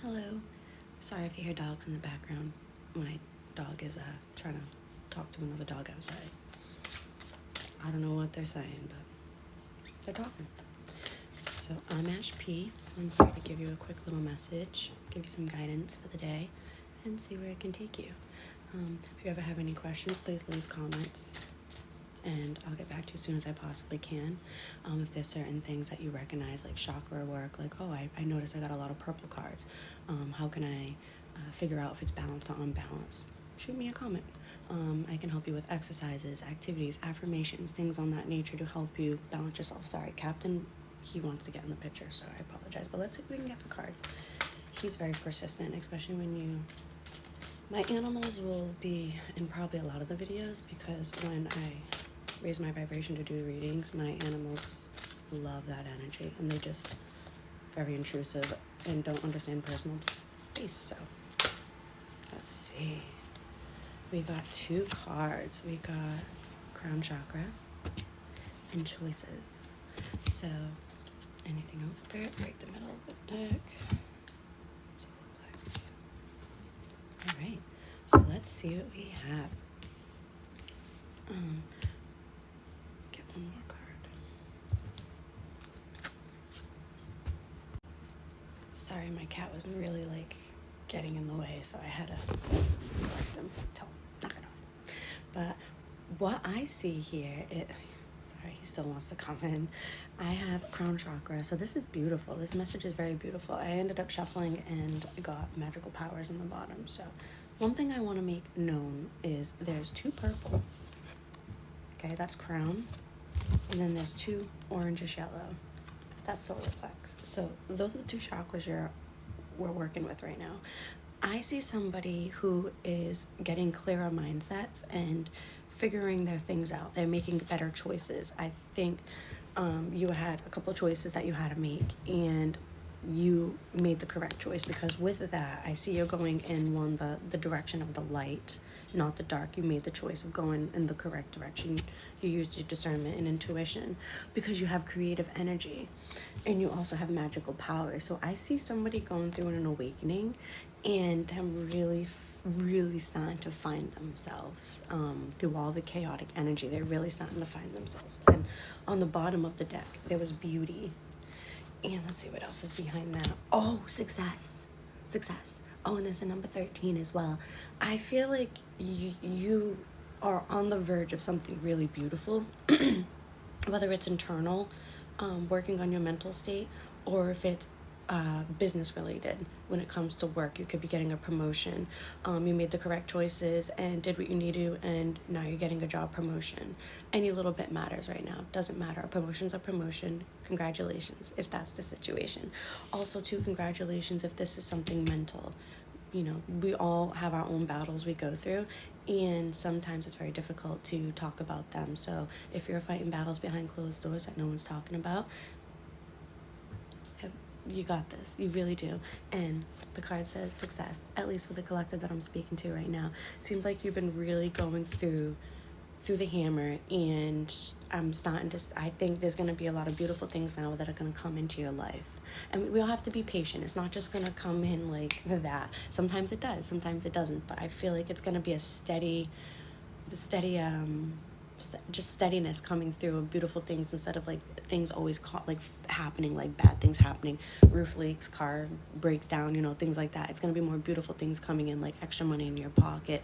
Hello. Sorry if you hear dogs in the background. My dog is trying to talk to another dog outside. I don't know what they're saying, but they're talking. So I'm Ash P. I'm here to give you a quick little message, give you some guidance for the day, and see where it can take you. If you ever have any questions, please leave comments, and I'll get back to you as soon as I possibly can. If there's certain things that you recognize, like chakra work, like, oh, I noticed I got a lot of purple cards. How can I figure out if it's balanced or unbalanced? Shoot me a comment. I can help you with exercises, activities, affirmations, things on that nature to help you balance yourself. Sorry, Captain, he wants to get in the picture, so I apologize. But let's see if we can get for cards. He's very persistent, especially when you... My animals will be in probably a lot of the videos because when I raise my vibration to do readings, my animals love that energy and they just very intrusive and don't understand personal space. So let's see. We got two cards. We got Crown Chakra and Choices. So anything else, Spirit? Right the middle of the deck. Solarplex. All right. So let's see what we have. Get one more card. Sorry, my cat was really getting in the way, so I had to correct them, tell him, knock it off. But what I see here, sorry, he still wants to come in. I have Crown Chakra, so this is beautiful. This message is very beautiful. I ended up shuffling and got Magical Powers in the bottom. So one thing I want to make known is there's two purple. Okay, that's Crown. And then there's two orangish yellow. That's solar plex. So those are the two chakras we're working with right now. I see somebody who is getting clearer mindsets and figuring their things out. They're making better choices. I think you had a couple of choices that you had to make, and you made the correct choice, because with that, I see you're going in the direction of the light, not the dark. You made the choice of going in the correct direction. You used your discernment and intuition because you have creative energy and you also have magical power. So I see somebody going through an awakening and them really starting to find themselves through all the chaotic energy. They're really starting to find themselves. And on the bottom of the deck, there was beauty. And let's see what else is behind that. Oh, success. Oh, and there's a number 13 as well. I feel like you are on the verge of something really beautiful, whether it's internal, working on your mental state, or if it's business related. When it comes to work, you could be getting a promotion. You made the correct choices and did what you need to, and now you're getting a job promotion. Any little bit matters right now. Doesn't matter. A promotion's a promotion. Congratulations if that's the situation. Also, too, congratulations if this is something mental. You know, we all have our own battles we go through, and sometimes it's very difficult to talk about them. So if you're fighting battles behind closed doors that no one's talking about, you got this. You really do. And the card says success, at least for the collective that I'm speaking to right now. Seems like you've been really going through the hammer, and I think there's going to be a lot of beautiful things now that are going to come into your life. And we all have to be patient. It's not just going to come in like that. Sometimes it does, sometimes it doesn't. But I feel like it's going to be a steady, just steadiness coming through of beautiful things, instead of things always happening, like bad things happening, roof leaks, car breaks down, things like that. It's going to be more beautiful things coming in, like extra money in your pocket,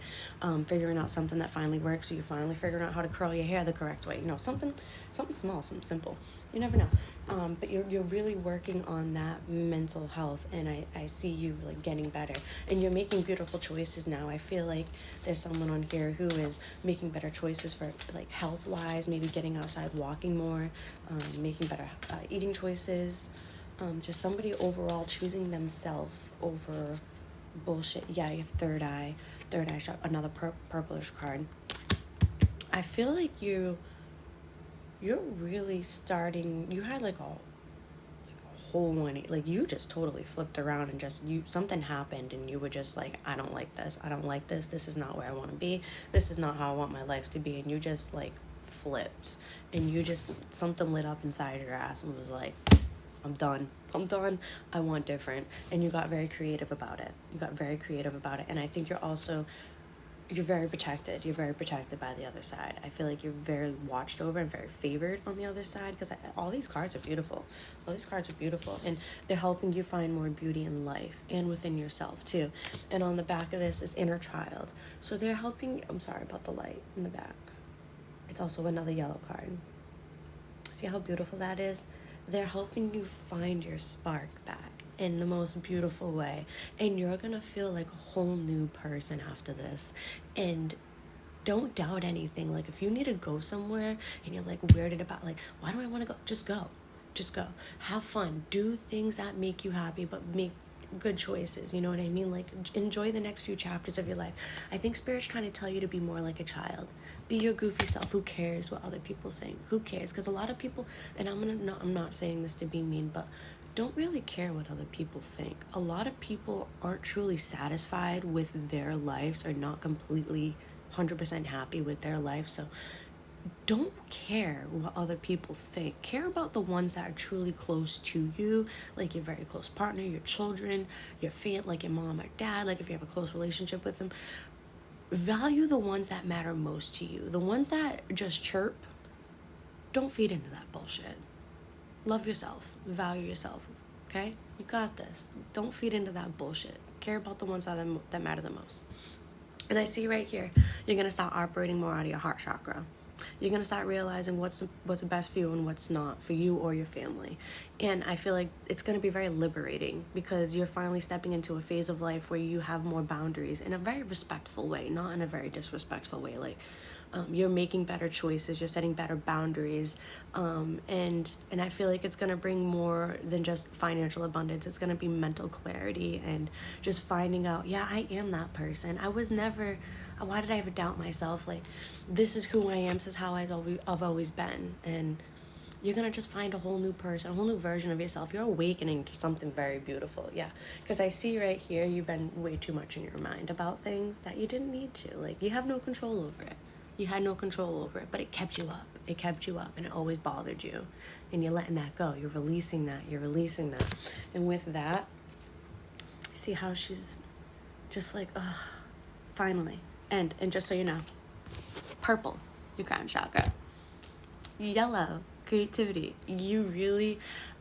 figuring out something that finally works for you, finally figuring out how to curl your hair the correct way, something small, something simple. You never know. But you're really working on that mental health, and I see you getting better, and you're making beautiful choices now. I feel like there's someone on here who is making better choices for health wise, maybe getting outside, walking more, making better eating choices, just somebody overall choosing themselves over bullshit. Yeah, your third eye shot, another purplish card. I feel like you're really starting. You had a whole one, you just totally flipped around, and something happened, and you were just I don't like this, this is not where I want to be, this is not how I want my life to be, and you just flipped, and something lit up inside your ass and was I'm done. I want different. And you got very creative about it. And I think you're very protected. You're very protected by the other side. I feel like you're very watched over and very favored on the other side, because all these cards are beautiful. And they're helping you find more beauty in life and within yourself too. And on the back of this is inner child. So they're helping. I'm sorry about the light in the back. It's also another yellow card. See how beautiful that is? They're helping you find your spark back in the most beautiful way, and you're gonna feel like a whole new person after this. And don't doubt anything. Like, if you need to go somewhere and you're like weirded about, like, why do I want to go, just go. Have fun, do things that make you happy, but make good choices, you know what I mean? Like, enjoy the next few chapters of your life. I think Spirit's trying to tell you to be more like a child. Be your goofy self. Who cares what other people think? Who cares? Because a lot of people, and I'm not saying this to be mean, but don't really care what other people think. A lot of people aren't truly satisfied with their lives, or not completely 100% happy with their life. So don't care what other people think. Care about the ones that are truly close to you, like your very close partner, your children, your family, like your mom or dad, like if you have a close relationship with them. Value the ones that matter most to you. The ones that just chirp, don't feed into that bullshit. Love yourself. Value yourself. Okay? You got this. Don't feed into that bullshit. Care about the ones that matter the most. And I see right here, you're going to start operating more out of your heart chakra. You're going to start realizing what's the best for you and what's not for you or your family. And I feel like it's going to be very liberating, because you're finally stepping into a phase of life where you have more boundaries in a very respectful way, not in a very disrespectful way. Like, you're making better choices, you're setting better boundaries, and I feel like it's going to bring more than just financial abundance. It's going to be mental clarity and just finding out, yeah, I am that person. I was never, why did I ever doubt myself? Like, this is who I am, this is how I've always been. And you're going to just find a whole new person, a whole new version of yourself. You're awakening to something very beautiful. Yeah, because I see right here, you've been way too much in your mind about things that you didn't need to. Like, you have no control over it. You had no control over it, but it kept you up. And it always bothered you. And you're letting that go. You're releasing that. And with that, see how she's just like, ugh, finally. And just so you know, purple, your crown chakra. Yellow, creativity.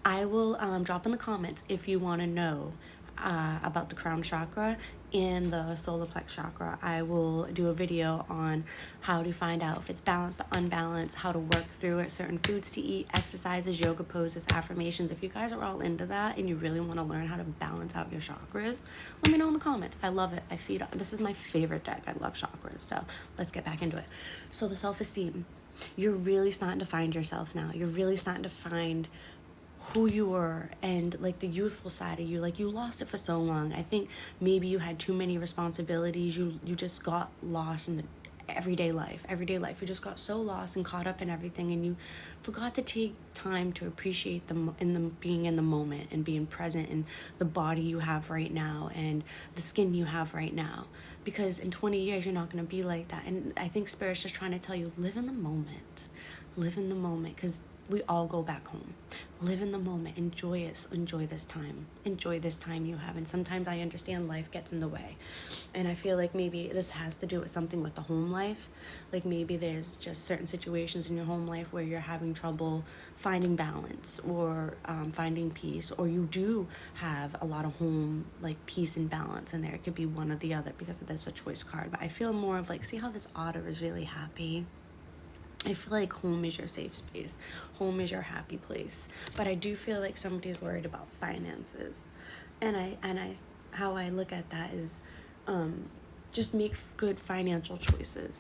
I will drop in the comments if you want to know about the crown chakra and the solar plex chakra. I will do a video on how to find out if it's balanced or unbalanced, how to work through it, certain foods to eat, exercises, yoga poses, affirmations. If you guys are all into that and you really want to learn how to balance out your chakras, let me know in the comments. I love it. This is my favorite deck. I love chakras. So let's get back into it. So the self-esteem. You're really starting to find yourself now. You're really starting to find who you were, and like the youthful side of you. Like, you lost it for so long. I think maybe you had too many responsibilities. You just got lost in the everyday life. You just got so lost and caught up in everything, and you forgot to take time to appreciate being in the moment and being present in the body you have right now and the skin you have right now. Because in 20 years, you're not going to be like that. And I think Spirit's just trying to tell you, live in the moment, because we all go back home. Live in the moment. Enjoy it. Enjoy this time you have. And sometimes I understand life gets in the way. And I feel like maybe this has to do with something with the home life. Like, maybe there's just certain situations in your home life where you're having trouble finding balance, or finding peace, or you do have a lot of home, like, peace and balance in there. It could be one or the other, because there's a choice card. But I feel more of like, see how this otter is really happy? I feel like home is your safe space. Home is your happy place. But I do feel like somebody's worried about finances. And how I look at that is, just make good financial choices.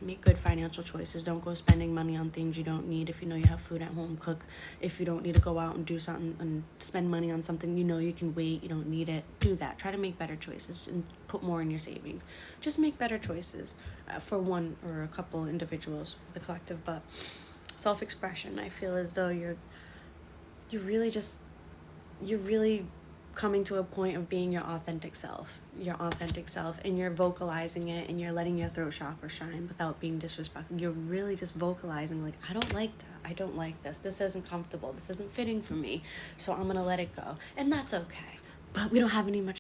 Don't go spending money on things you don't need. If you know you have food at home, cook. If you don't need to go out and do something and spend money on something you know you can wait, you don't need it, do that. Try to make better choices and put more in your savings. Just make better choices for one or a couple individuals, for the collective. But self-expression, I feel as though you're really coming to a point of being your authentic self, and you're vocalizing it, and you're letting your throat chakra shine without being disrespectful. You're really just vocalizing, like, I don't like that. I don't like this. This isn't comfortable. This isn't fitting for me. So I'm going to let it go. And that's okay. But we don't have any much